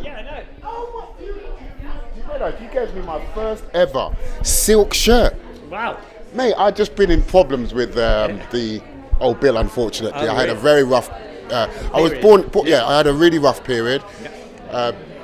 Yeah, I know. Oh my! You realize you gave me my first ever silk shirt. Wow. Mate, I'd just been in problems with the old Bill, unfortunately. I had a very rough... I was born... I had a really rough period.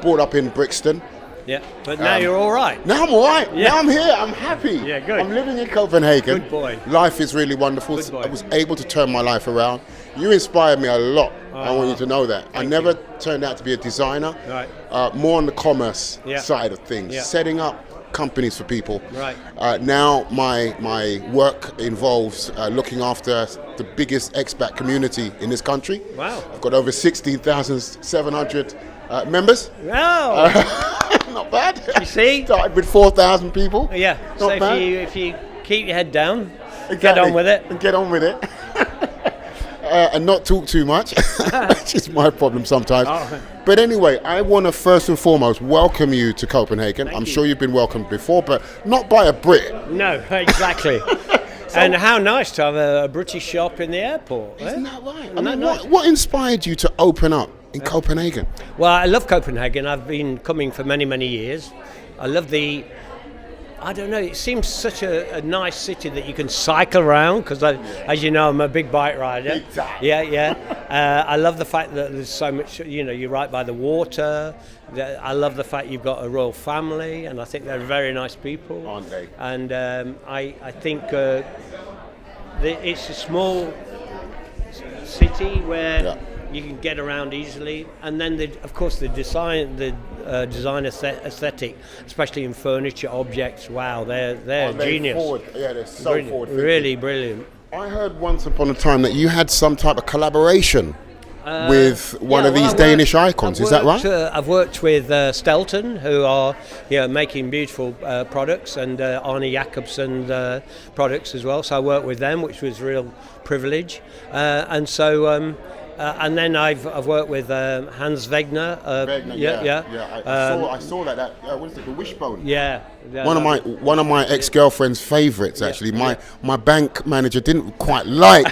Brought up in Brixton. Yeah, but now you're all right. Now I'm all right. Yeah. Now I'm here. I'm happy. Yeah, good. I'm living in Copenhagen. Good boy. Life is really wonderful. Good boy. I was able to turn my life around. You inspired me a lot. I want you to know that. I never turned out to be a designer. Right. More on the commerce Yeah. side of things. Yeah. Setting up companies for people. Right. Now my work involves looking after the biggest expat community in this country. Wow. I've got over 16,700 members. Wow. Not bad. You see? Started with 4,000 people. Yeah. Not So bad. if you keep your head down, Exactly. get on with it. And get on with it. And not talk too much, which is my problem sometimes. Oh. But anyway, I want to first and foremost welcome you to Copenhagen. Thank I'm you. sure you've been welcomed before, but not by a Brit. No, exactly. And how nice to have a British shop in the airport. Isn't that right? I Isn't that mean, nice? what inspired you to open up in Copenhagen? Well, I love Copenhagen. I've been coming for many, many years. I love I don't know, it seems such a nice city that you can cycle around because, as you know, I'm a big bike rider. Exactly. Yeah. I love the fact that there's so much, you're right by the water. I love the fact you've got a royal family, and I think they're very nice people. Aren't they? And I think it's a small city where you can get around easily, and then of course the design aesthetic, especially in furniture objects. Wow, they're genius. They're so forward. Really brilliant. I heard once upon a time that you had some type of collaboration with one of these Danish icons. Is that right? I've worked with Stelton, who are making beautiful products, and Arne Jacobsen's products as well. So I worked with them, which was a real privilege. And so. And then I've worked with Hans Wegner. I saw that. What is it? The Wishbone. Yeah. One of my ex-girlfriend's favourites. Actually, my bank manager didn't quite like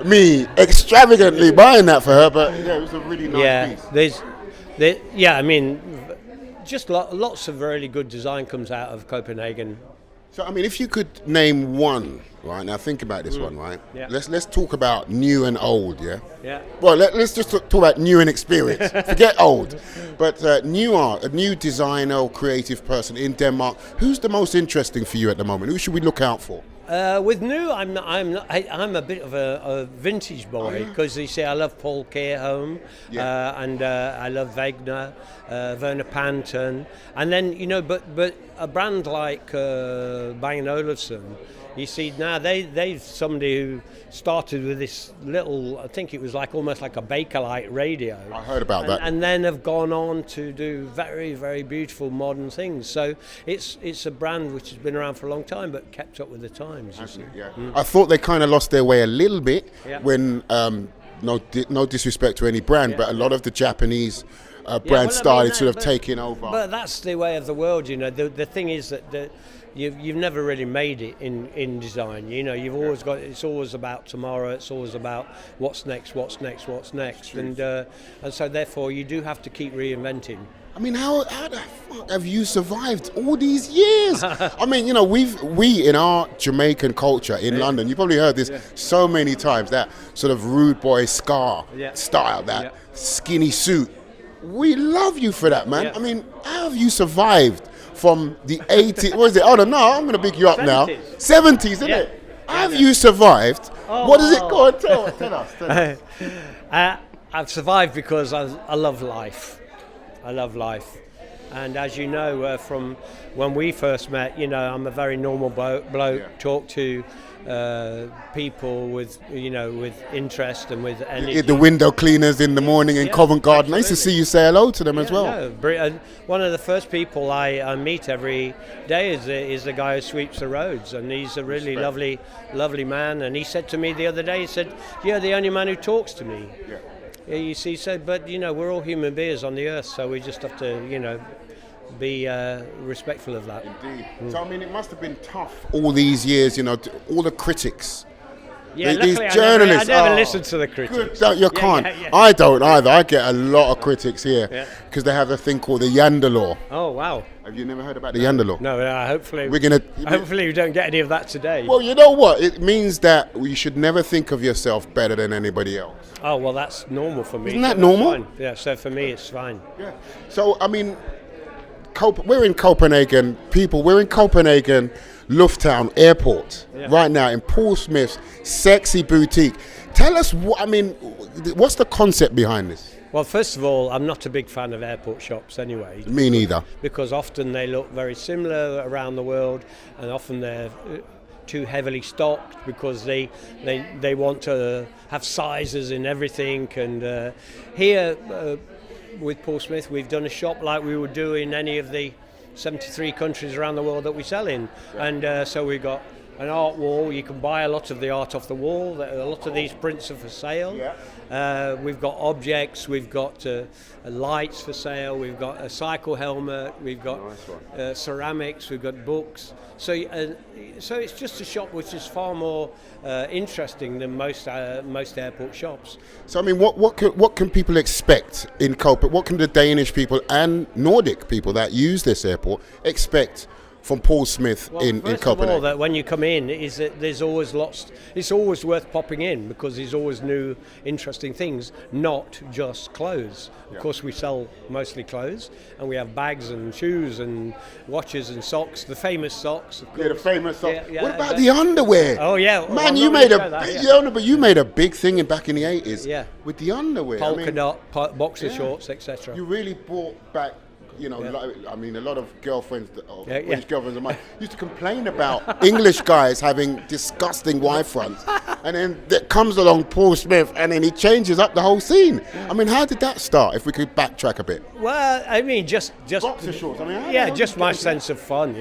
me extravagantly buying that for her, but it was a really nice piece. I mean, just lots of really good design comes out of Copenhagen. So, I mean, if you could name one, right, now think about this one, right? Yeah. Let's talk about new and old, yeah? Yeah. Well, let's just talk about new and experience. Forget old. But new art, a new designer or creative person in Denmark, who's the most interesting for you at the moment? Who should we look out for? With new, I'm a bit of a vintage boy because you see, I love Paul Kearholm, and I love Wegner, Werner Panton, and then but a brand like Bang & Olufsen, you see now they've somebody who started with this little, I think it was almost like a Bakelite radio. I heard about that. And then have gone on to do very, very beautiful modern things. So it's a brand which has been around for a long time, but kept up with the times. I thought they kind of lost their way a little bit when, no disrespect to any brand, but a lot of the Japanese brands started sort of taking over. But that's the way of the world, The thing is that you've never really made it in design. You've always got. It's always about tomorrow. It's always about what's next, and so therefore you do have to keep reinventing. I mean, how the fuck have you survived all these years? I mean, we in our Jamaican culture in London, you probably heard this so many times, that sort of rude boy scar style, that skinny suit. We love you for that, man. I mean, how have you survived from the 80s? What is it? Oh, no, I'm going to pick you up 70s. Now. 70s, isn't it? How have you survived? What does it go on? Tell us. I've survived because I love life. I love life. And as you know, from when we first met, I'm a very normal bloke, talk to people with interest and with energy. The window cleaners in the morning in Covent Garden. Absolutely. I used to see you say hello to them as well. One of the first people I meet every day is the guy who sweeps the roads, and he's a really lovely man. And he said to me the other day, he said, "You're the only man who talks to me." Yeah, you see, he said, but we're all human beings on the earth, so we just have to, be respectful of that. Indeed. So I mean, it must have been tough all these years, all the critics Yeah, These luckily journalists. I never listen to the critics. Good, you can't. Yeah. I don't either. I get a lot of critics here Yeah. because they have a thing called the Yanda law. Oh wow. Have you never heard about the Yanda law? No, hopefully hopefully we don't get any of that today. Well, you know what? It means that you should never think of yourself better than anybody else. Oh well, that's normal for me. Isn't that so normal? Fine. Yeah, so for me it's fine. Yeah. So I mean, we're in Copenhagen. We're in Copenhagen Lufthavn Airport right now in Paul Smith's sexy boutique. Tell us what's the concept behind this? Well, first of all, I'm not a big fan of airport shops anyway. Me neither. Because often they look very similar around the world, and often they're too heavily stocked because they want to have sizes in everything. And here with Paul Smith, we've done a shop like we would do in any of the 73 countries around the world that we sell in. And so we've got an art wall. You can buy a lot of the art off the wall. A lot of these prints are for sale. We've got objects, we've got lights for sale, we've got a cycle helmet, we've got ceramics, we've got books. So it's just a shop which is far more interesting than most airport shops. So I mean, what can people expect in Copenhagen? What can the Danish people and Nordic people that use this airport expect from Paul Smith in Copenhagen? First of all, that when you come in, is that there's always lots. It's always worth popping in because there's always new, interesting things, not just clothes. Of course, we sell mostly clothes, and we have bags and shoes and watches and socks. The famous socks, of course. Yeah, the famous socks. Yeah, what about the underwear? Oh yeah, man, you made a big thing back in the 80s. Yeah, with the underwear, polka dot, boxer shorts, etc. You really brought back. A lot of girlfriends, British girlfriends of mine, used to complain about English guys having disgusting Y-fronts, and then there comes along Paul Smith, and then he changes up the whole scene. I mean, how did that start? If we could backtrack a bit. Well, I mean, just boxer shorts. I mean, just my sense of fun.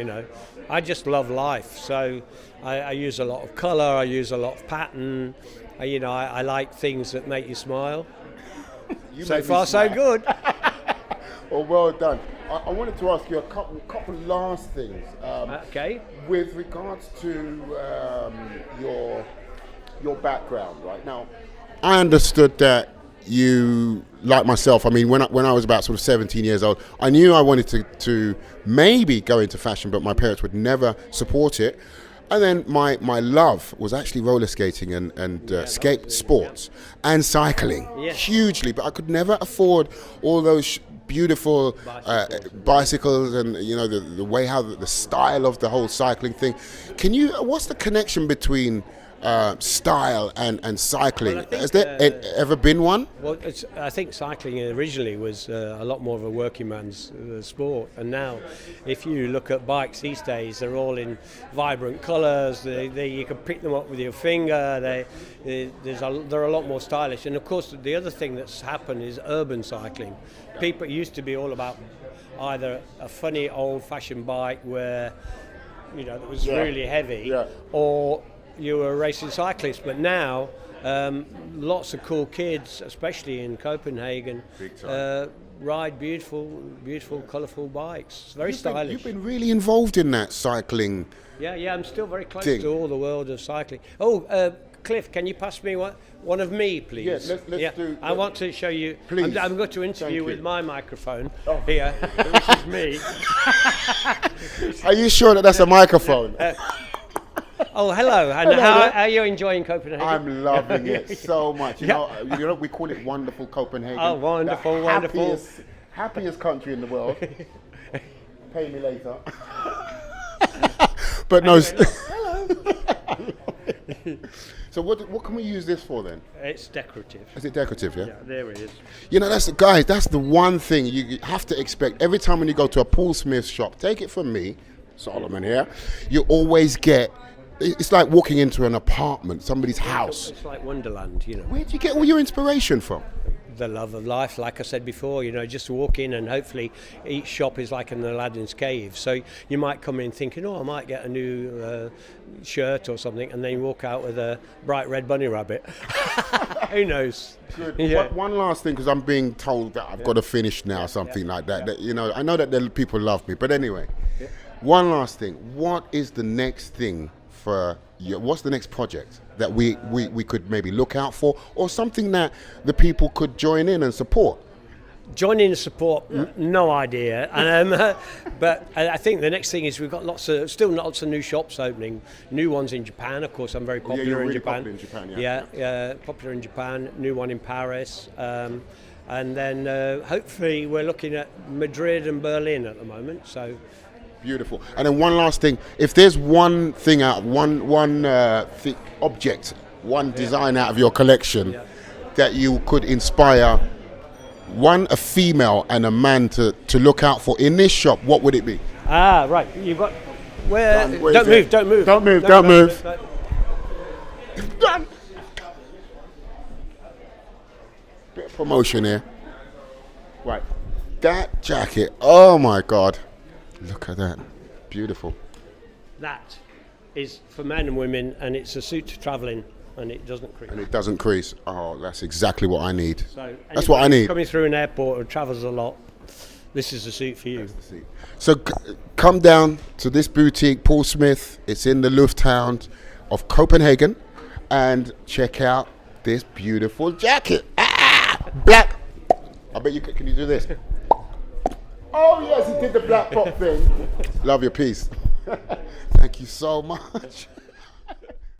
I just love life, so I use a lot of colour. I use a lot of pattern. I like things that make you smile. So far, so good. Well done. I wanted to ask you a couple last things. Okay. With regards to your background, right now, I understood that you, like myself. I mean, when I was about sort of 17 years old, I knew I wanted to maybe go into fashion, but my parents would never support it. And then my love was actually roller skating and skate sports and cycling hugely, but I could never afford all those beautiful bicycles and the way how the style of the whole cycling thing. What's the connection between style and cycling? Well, Has there ever been one? Well, I think cycling originally was a lot more of a working man's sport, and now if you look at bikes these days, they're all in vibrant colours. You can pick them up with your finger. They're a lot more stylish, and of course the other thing that's happened is urban cycling. People used to be all about either a funny old-fashioned bike where that was really heavy, or you were a racing cyclist. But now lots of cool kids, especially in Copenhagen, ride beautiful, colourful bikes. It's very stylish. You've been really involved in that cycling. Yeah, I'm still very close to all the world of cycling. Cliff, can you pass me one of me, please? Yes, let's do. I want to show you. Please. I'm going to interview with my microphone here, which is me. Are you sure that's a microphone? Hello. And how are you enjoying Copenhagen? I'm loving it so much. We call it wonderful Copenhagen. Oh, wonderful. Happiest country in the world. Pay me later. But no. Hello. So what can we use this for then? It's decorative. Is it decorative? Yeah. Yeah, there it is. That's the one thing you have to expect every time when you go to a Paul Smith shop. Take it from me, Solomon here. You always get. It's like walking into an apartment, somebody's house. It's like Wonderland, Where do you get all your inspiration from? The love of life, like I said before, just walk in and hopefully each shop is like an Aladdin's cave. So you might come in thinking, I might get a new shirt or something, and then you walk out with a bright red bunny rabbit. Who knows? Good. Yeah. One last thing, because I'm being told that I've got to finish now, something like that. I know that the people love me, but anyway. Yeah. One last thing. What is the next thing for you? What's the next project? that we could maybe look out for, or something that the people could join in and support? Joining the support, no idea. But I think the next thing is we've got lots of new shops opening, new ones in Japan. Of course, I'm very popular you're in really Japan. popular in Japan, yeah, popular in Japan. New one in Paris, and then hopefully we're looking at Madrid and Berlin at the moment. So beautiful. And then one last thing: if there's one thing one object, one design out of your collection that you could inspire a female and a man to look out for in this shop, what would it be? Right. You've got don't move. Done. Bit of promotion here. Right. That jacket. Oh my God. Look at that. Beautiful. That is for men and women, and it's a suit to travel in. And it doesn't crease. Oh, that's exactly what I need. So that's what I need. Coming through an airport or travels a lot, this is the suit for you. So come down to this boutique, Paul Smith. It's in the Lufthansa of Copenhagen, and check out this beautiful jacket. Black. I bet you can you do this? Oh yes, he did the black pop thing. Love your piece. Thank you so much.